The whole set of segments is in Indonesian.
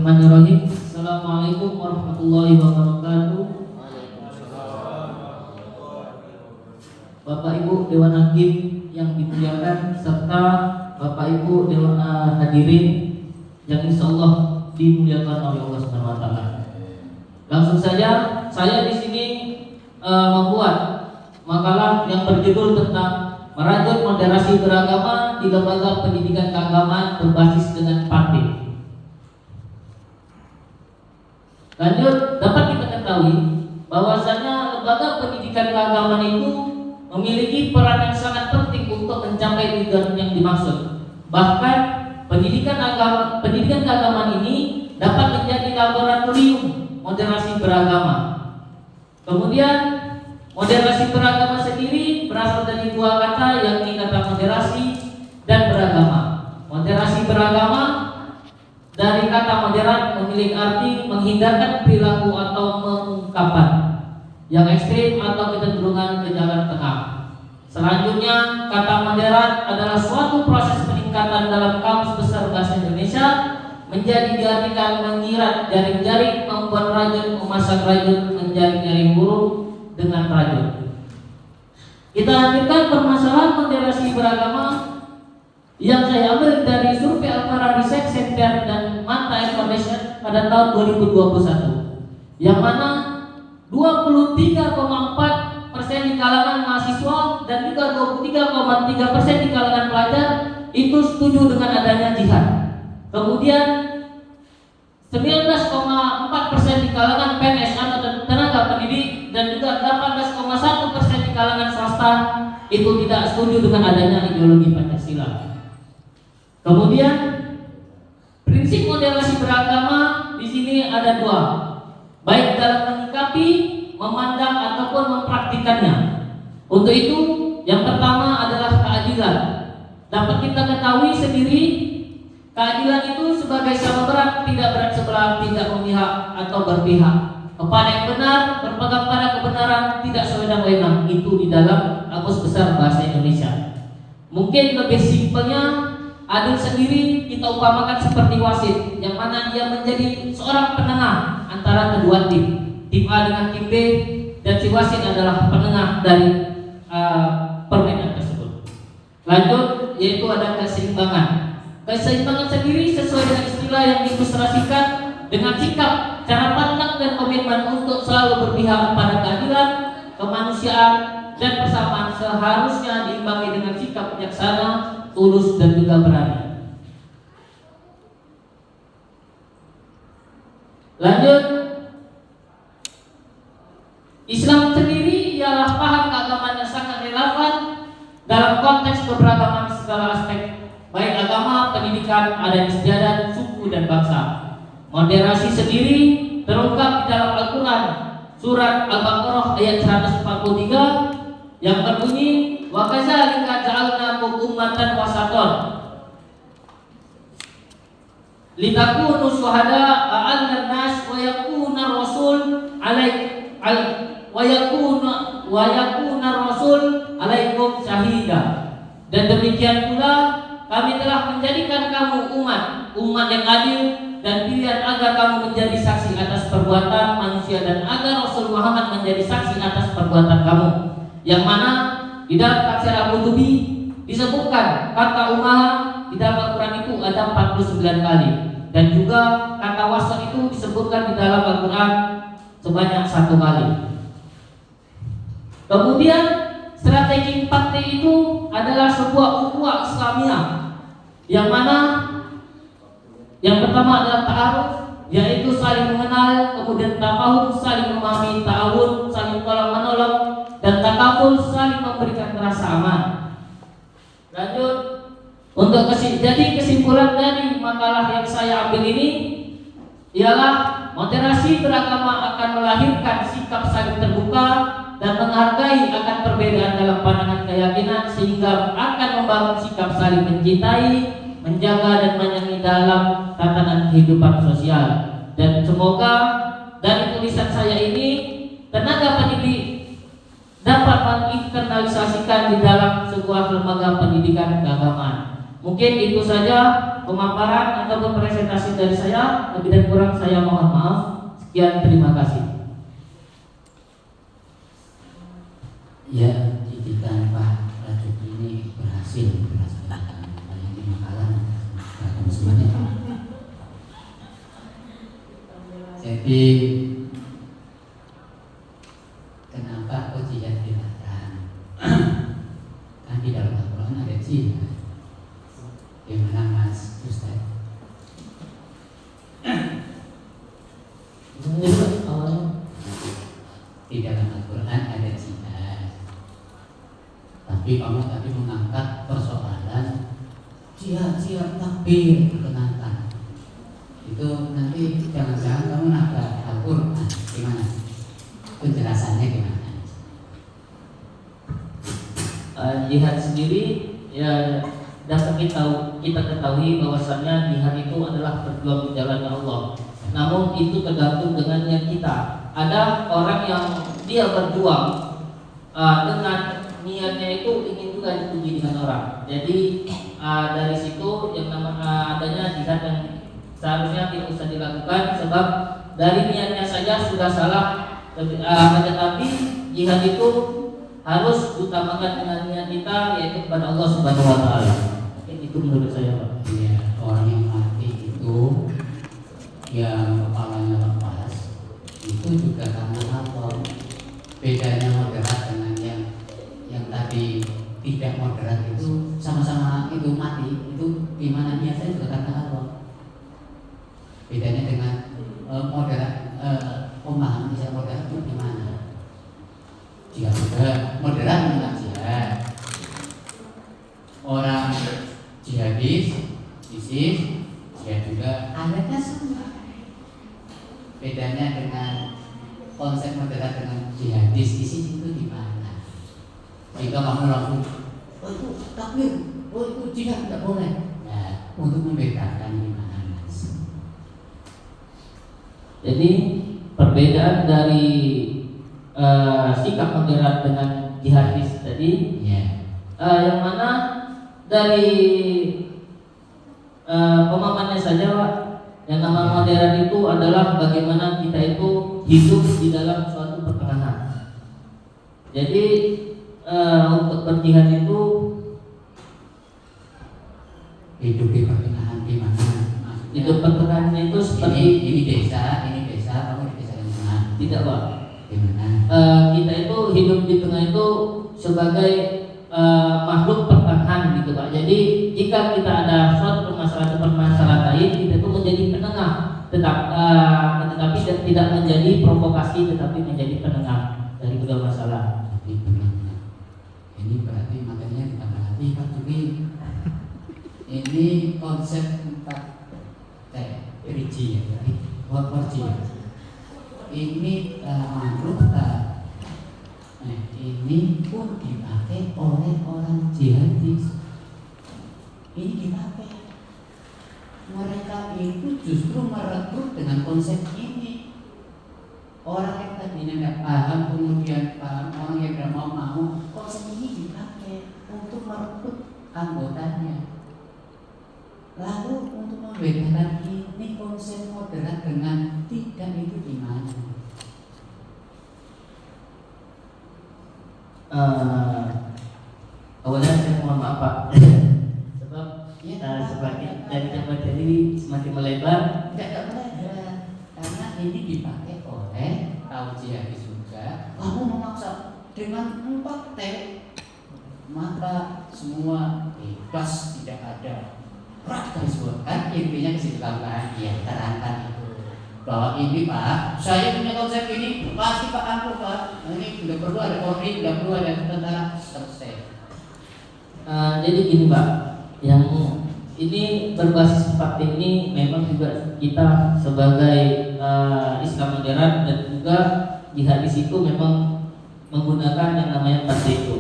Bismillahirrahmanirrahim. Assalamualaikum warahmatullahi wabarakatuh. Bapak Ibu Dewan Hakim yang dimuliakan serta Bapak Ibu Dewan hadirin yang insya Allah dimuliakan oleh Allah Subhanahu Wa Taala. Langsung saja, saya di sini membuat makalah yang berjudul tentang merajut moderasi beragama di lembaga pendidikan keagamaan berbasis dengan partai. Lanjut, dapat kita ketahui bahwasanya lembaga pendidikan keagamaan itu memiliki peran yang sangat penting untuk mencapai tujuan yang dimaksud. Bahkan pendidikan keagamaan ini dapat menjadi laboratorium moderasi beragama. Kemudian moderasi beragama sendiri berasal dari dua kata, yakni kata moderasi dan beragama. Moderasi beragama dari kata moderat memiliki arti menghindarkan perilaku atau mengungkapkan yang ekstrim atau kecenderungan ke jalan tengah. Selanjutnya, kata moderat adalah suatu proses peningkatan dalam Kamus Besar Bahasa Indonesia menjadi diartikan mengirat jaring-jaring, membuat rajut, memasang rajut, menjaring-jaring burung dengan rajut. Kita lanjutkan permasalahan moderasi beragama yang saya ambil dari survei Alfara Research Center dan Manta Information pada tahun 2021, yang mana 23,4% di kalangan mahasiswa dan juga 23,3% di kalangan pelajar itu setuju dengan adanya jihad. Kemudian 19,4% di kalangan PNS atau tenaga pendidik dan juga 18,1% di kalangan swasta itu tidak setuju dengan adanya ideologi Pancasila. Kemudian prinsip moderasi beragama di sini ada dua, baik dalam menyikapi, memandang ataupun mempraktikannya. Untuk itu, yang pertama adalah keadilan. Dapat kita ketahui sendiri, keadilan itu sebagai sama berat, tidak berat sebelah, tidak memihak atau berpihak. Kepada yang benar, berpegang pada kebenaran, tidak sewenang-wenang. Itu di dalam Kamus Besar Bahasa Indonesia. Mungkin lebih simpelnya, adil sendiri kita upamakan seperti wasit, yang mana dia menjadi seorang penengah antara kedua tim A dengan tim B, dan si wasit adalah penengah dari permainan tersebut. Lanjut, yaitu ada keseimbangan. Keseimbangan sendiri sesuai dengan istilah yang diilustrasikan dengan sikap, cara pandang dan komitmen untuk selalu berpihak pada keadilan, kemanusiaan, dan persamaan seharusnya diimbangi dengan sikap bijaksana, tulus dan juga berani. Lanjut, Islam sendiri ialah paham keagamaan yang sangat relevan dalam konteks keberagaman segala aspek, baik agama, pendidikan, adat istiadat, suku dan bangsa. Moderasi sendiri terungkap di dalam Al-Quran surat Al-Baqarah ayat 143 yang berbunyi, wa kadzalika ja'alnakum ummatan wasaton litakunu syuhada'a 'alan nas wa yakuna rasul alaikum syahida. Dan demikian pula kami telah menjadikan kamu umat yang adil dan pilihan agar kamu menjadi saksi atas perbuatan manusia dan agar Rasul Muhammad menjadi saksi atas perbuatan kamu. Yang mana di dalam tafsir Al-Qurtubi disebutkan kata umaha di dalam Al-Quran itu ada 49 kali, dan juga kata wasat itu disebutkan di dalam Al-Quran sebanyak 1 kali. Kemudian strategi partai itu adalah sebuah ukhuwah Islamiyah, yang mana yang pertama adalah ta'aruf, yaitu saling mengenal, kemudian tafahum, saling memahami, ta'awun, saling tolong menolong, dan takaful, saling memberikan rasa aman. Lanjut, untuk jadi kesimpulan dari makalah yang saya ambil ini ialah moderasi beragama akan melahirkan sikap saling terbuka dan menghargai akan perbedaan dalam pandangan keyakinan, sehingga akan membangun sikap saling mencintai, menjaga dan menyayangi dalam tatanan kehidupan sosial. Dan semoga dari tulisan saya ini tenaga pendidik dapat menginternalisasikan di dalam sebuah lembaga pendidikan keagamaan. Mungkin itu saja. pemaparan ataupun presentasi dari saya. Lebih dan kurang saya mohon maaf. Sekian, terima kasih. Ya, didikan Pak Rajuk ini berhasil melaksanakan banyak makalah semuanya. Jadi kenapa kok jihad dilarang? Kan di dalam Al-Quran ada jihad. Gimana Mas Ustaz? Di dalam Al-Quran ada jihad. Tapi kamu tadi mengangkat persoalan jihad takbir kenapa? Itu nanti jangan-jangan kamu nangkap Al-Quran gimana? Penjelasannya gimana? Jihad sendiri ya dapat kita ketahui bahwasannya jihad itu adalah berjuang di jalan Allah. Namun itu tergantung dengan niat kita. Ada orang yang dia berjuang dengan niatnya itu ingin juga dipuji dengan orang. Jadi dari situ yang adanya jihad yang seharusnya tidak usah dilakukan, sebab dari niatnya saja sudah salah. Tetapi jihad itu harus utamakan dengan niat kita, yaitu kepada Allah Subhanahu wa taala. Itu menurut saya, Pak. Ya, orang yang mati itu yang kepalanya lepas itu juga karena apa? Bedanya moderat dengan yang tadi tidak moderat itu sama-sama itu mati, itu gimana niatnya juga karena apa? Bedanya dengan moderat, pemahaman bisa moderat itu gimana? Jika sudah moderat dengan jihad, orang jihadis, ISIS, jihad juga ayatnya sama. Bedanya dengan konsep moderat dengan jihadis, ISIS itu di mana? Jika kamu langsung, oh itu takbir, oh itu jihad tidak boleh. Nah, untuk membedakan di mana Mas? Jadi perbedaan dari sikap moderat dengan jihadis tadi, yang mana dari pemahamannya saja, Pak, yang nama moderat itu adalah bagaimana kita itu hidup di dalam suatu pertengahan. Jadi untuk berjihad itu hidup di pertengahan di mana? Hidup pertengahan itu seperti ini desa, kamu di desa yang mana? Tidak, Pak. Gimana? Kita itu hidup di tengah itu sebagai makhluk pertengahan gitu, Pak. Jadi jika kita ada suatu permasalahan lain, kita itu menjadi penengah, tetapi tidak menjadi provokasi, tetapi menjadi penengah dari kedua masalah. Ini berarti makanya kita perhatikan juga ini konsep 4 riji ya, ini makhluk ini pun dipakai oleh orang jihadis. Ini dipakai. Mereka itu justru merekrut dengan konsep ini. Orang yang tadinya tidak paham kemudian paham, orang yang tidak mau konsep ini dipakai untuk merekrut anggotanya. Lalu untuk membedakan ini konsep moderat dengan tidak itu di mana? Awalnya saya mohon maaf, Pak. Sebab sebagai dari jabat ini semakin melebar. Tidak melebar karena ini dipakai oleh kaum jihadis juga. Kamu memaksa dengan 4T, maka semua bebas, tidak ada radikalisme. Kan intinya ke situ kan, ya terangkan itu bahwa ini Pak, saya punya konsep ini, pasti Pak Angku Pak. Ini tidak perlu ada Polri, tidak perlu ada tentara, selesai. Jadi gini, Pak, yang ini berbasis 4T ini memang juga kita sebagai Islam moderat dan juga jihadis itu memang menggunakan yang namanya 4T itu.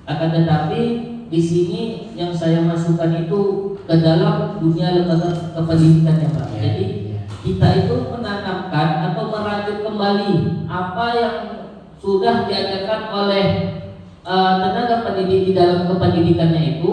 Akan tetapi di sini yang saya masukkan itu ke dalam dunia lembaga kependidikannya, Pak. Jadi kita itu menanamkan atau merajut kembali apa yang sudah diajarkan oleh tenaga pendidik di dalam kependidikannya itu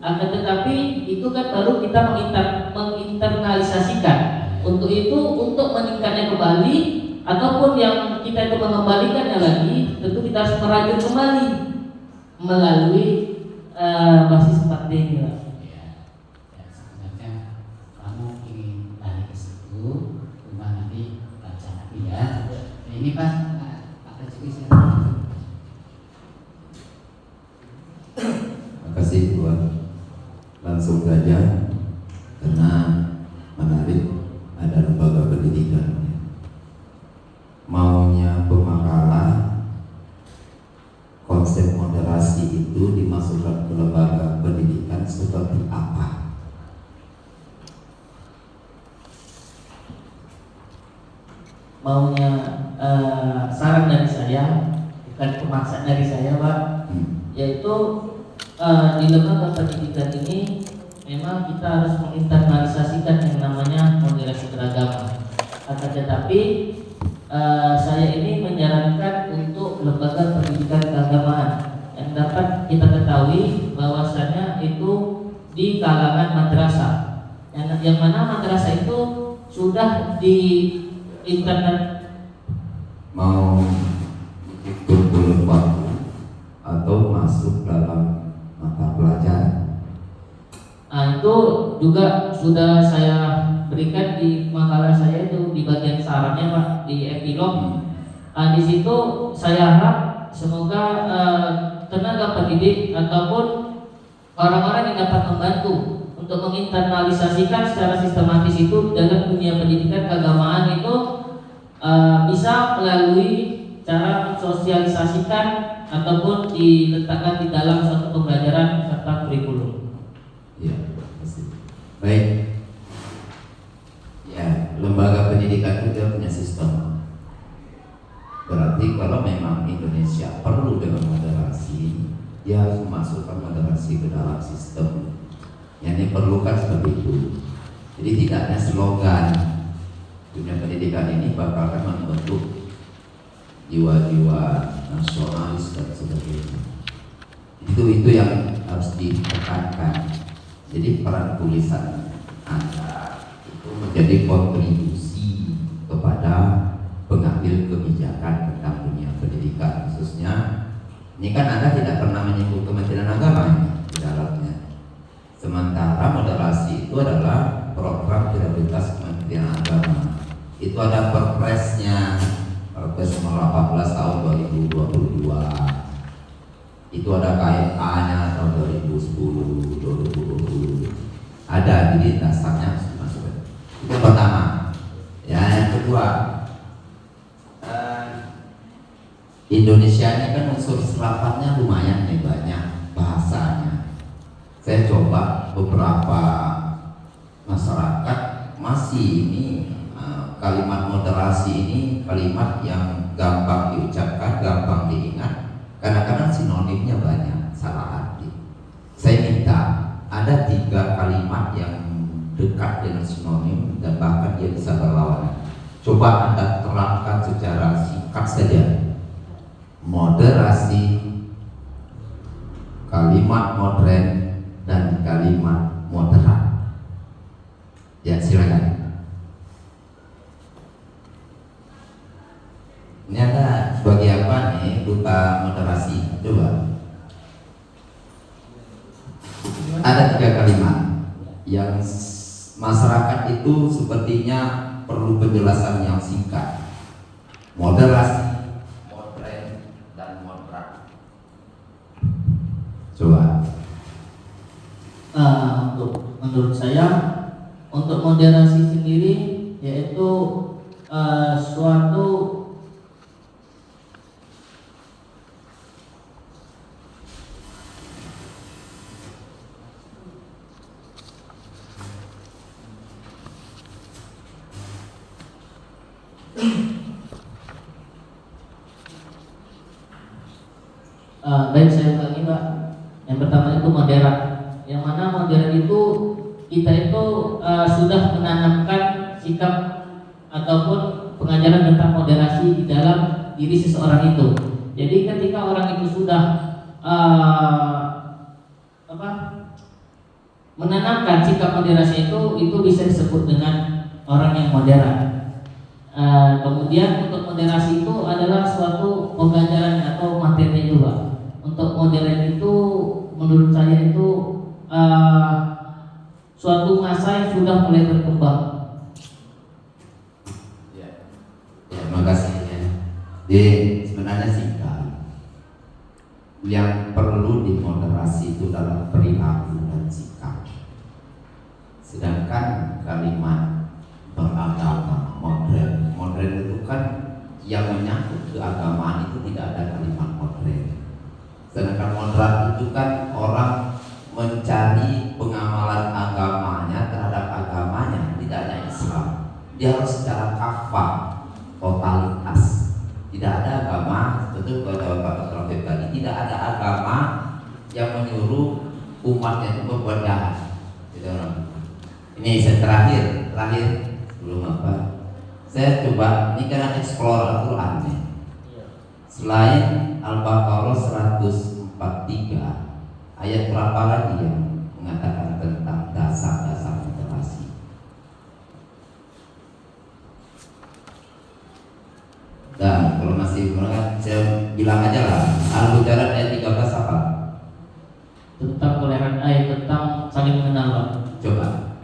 akan tetapi itu kan baru kita menginternalisasikan. Untuk itu, untuk meningkatnya kembali ataupun yang kita itu mengembalikannya lagi, tentu kita harus merajut kembali melalui basis 4D ini lah. Ya, sebenarnya kamu ingin balik ke situ, cuma nanti baca lagi ya. Ini Pak Reski silakan. Makasih Tuhan. Langsung saja karena menarik, ada lembaga pendidikan. Maunya pemakaran konsep moderasi itu dimasukkan ke lembaga pendidikan seperti apa? Maunya saran dari saya, bukan pemaksaan dari saya Pak, yaitu di lembaga pendidikan ini memang kita harus menginternalisasikan yang namanya moderasi beragama. Akan tetapi saya ini menyarankan untuk lembaga pendidikan keagamaan yang dapat kita ketahui bahwasannya itu di kalangan madrasah, yang mana madrasah itu sudah di internet. Mau ikut waktu atau masuk dalam mata pelajaran? Itu juga sudah saya berikan di makalah saya itu di bagian sarannya Pak, di epilog. Di situ saya harap semoga tenaga pendidik ataupun orang-orang yang dapat membantu untuk menginternalisasikan secara sistematis itu dalam dunia pendidikan keagamaan itu bisa melalui cara mensosialisasikan ataupun diletakkan di dalam suatu pembelajaran serta kurikulum. Ya, pasti. Baik. Ya, lembaga pendidikan itu punya sistem. Berarti kalau memang Indonesia perlu dengan moderasi, dia harus memasukkan moderasi ke dalam sistem. Yang diperlukan seperti itu. Jadi tidak hanya slogan. Dunia pendidikan ini bakal membentuk jiwa-jiwa nasionalis dan sebagainya. Itu yang harus ditekankan. Jadi peran tulisan Anda itu menjadi kontribusi kepada pengambil kebijakan tentang dunia pendidikan, khususnya ini kan Anda tidak pernah menyebut Kementerian Agama ini di dalamnya. Sementara moderasi itu adalah program prioritas Kementerian Agama. Itu ada perpresnya, Perpres nomor 18 tahun 2022. Itu ada KMA-nya tahun 2010, 2020. Ada di dasarnya masuk. Itu yang pertama. Ya, yang kedua, Indonesia ini kan unsur serapannya lumayan nih, banyak bahasanya. Saya coba beberapa masyarakat masih ini kalimat moderasi ini kalimat yang gampang diucapkan, gampang diingat. Kadang-kadang sinonimnya banyak, salah arti. Saya minta ada 3 kalimat yang dekat dengan sinonim dan bahkan dia bisa berlawanan. Coba Anda terangkan secara singkat saja. Moderasi, kalimat modern, dan kalimat moderat. Ya, silakan. Ini ada sebagai apa nih, duta moderasi. Coba. Ada 3 kalimat yang masyarakat itu sepertinya perlu penjelasan yang singkat. Moderasi, modern, dan moderat. Coba. Menurut saya, untuk moderasi sendiri yaitu suatu baik, saya ulangi Mbak. Yang pertama itu moderat. Yang mana moderat itu kita itu sudah menanamkan sikap ataupun pengajaran tentang moderasi di dalam diri seseorang itu. Jadi ketika orang itu sudah menanamkan sikap moderasi itu bisa disebut dengan orang yang moderat. Kemudian untuk moderasi itu adalah suatu pembelajaran atau materi juga. Untuk modern itu menurut saya itu suatu masa yang sudah mulai berkembang. Ya, terima kasih ya. Jadi sebenarnya singkat, yang perlu dimoderasi itu dalam perilaku dan sikap. Sedangkan kalimat beragama modern itu kan yang menyangkut keagamaan itu tidak ada kalimat modern. Sedangkan moderat itu kan orang mencari pengamalan agamanya terhadap agamanya, tidak hanya Islam. Dia harus secara kafah, totalitas. Tidak ada agama, betul kata Pak Taufik tadi, tidak ada agama yang menyuruh umatnya itu berbuat jahat. Ini saya terakhir sebelum apa? Saya coba ini karena explore Al-Quran nih. Selain Al-Baqarah 143, ayat berapa lagi yang mengatakan tentang dasar-dasar moderasi? Dan kalau masih menengah, saya bilang aja lah. Al-Hujurat ayat 13 apa? Tentang toleran tentang saling mengenal. Coba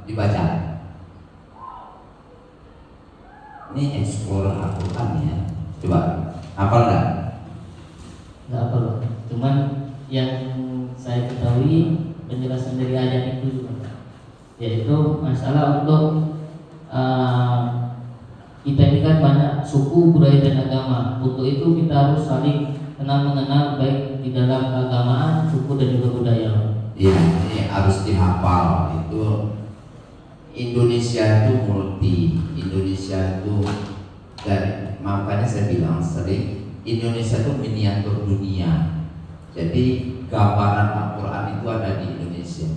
dibaca. Ini explore Al-Quran ya. Coba hafal nggak? Nggak apa loh. Cuman yang saya ketahui penjelasan dari ayat itu juga, yaitu masalah untuk kita ini kan banyak suku, budaya dan agama. Untuk itu kita harus saling kenal mengenal baik di dalam keagamaan, suku dan juga budaya. Iya, ini harus dihafal. Itu Indonesia itu multi, Indonesia itu, dan makanya saya bilang sering Indonesia itu miniatur dunia. Jadi gambaran Al-Quran itu ada di Indonesia.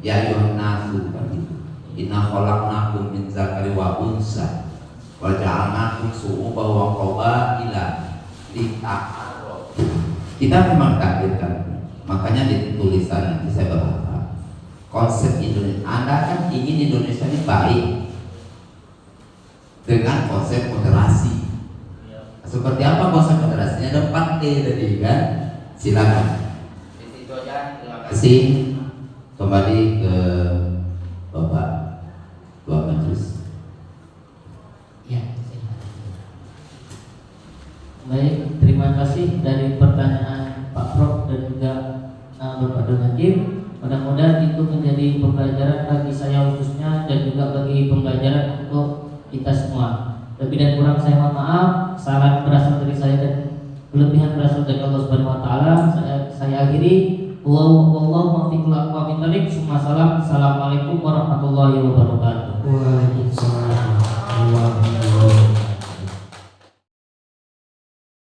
Ya ayuhan nasu kan gitu. Inna khalaqnakum min dzakari wa unsa wa ja'alnakum syu'uban wa qabaila lita'arafu. Kita memang takdirkan. Makanya di tulisan nanti saya berharap konsep Indonesia, Anda kan ingin Indonesia ini baik dengan konsep moderasi. Seperti apa konsep moderasinya? Ada 4T tadi kan? Silakan. Itu aja. Terima kasih. Kembali ke Bapak Tua Majelis. Ya. Baik, terima kasih dari pertanyaan Pak Prof dan juga Bapak Donatip. Mudah-mudahan itu menjadi pembelajaran bagi saya khususnya dan juga bagi pembelajaran untuk kita semua. Lebih dan kurang saya mohon maaf. Saran berasal dari saya dan kelebihan berasal dari Allah Subhanahu wa taala. Saya akhiri. Wallahu muwaffiq. Assalamualaikum warahmatullahi wabarakatuh.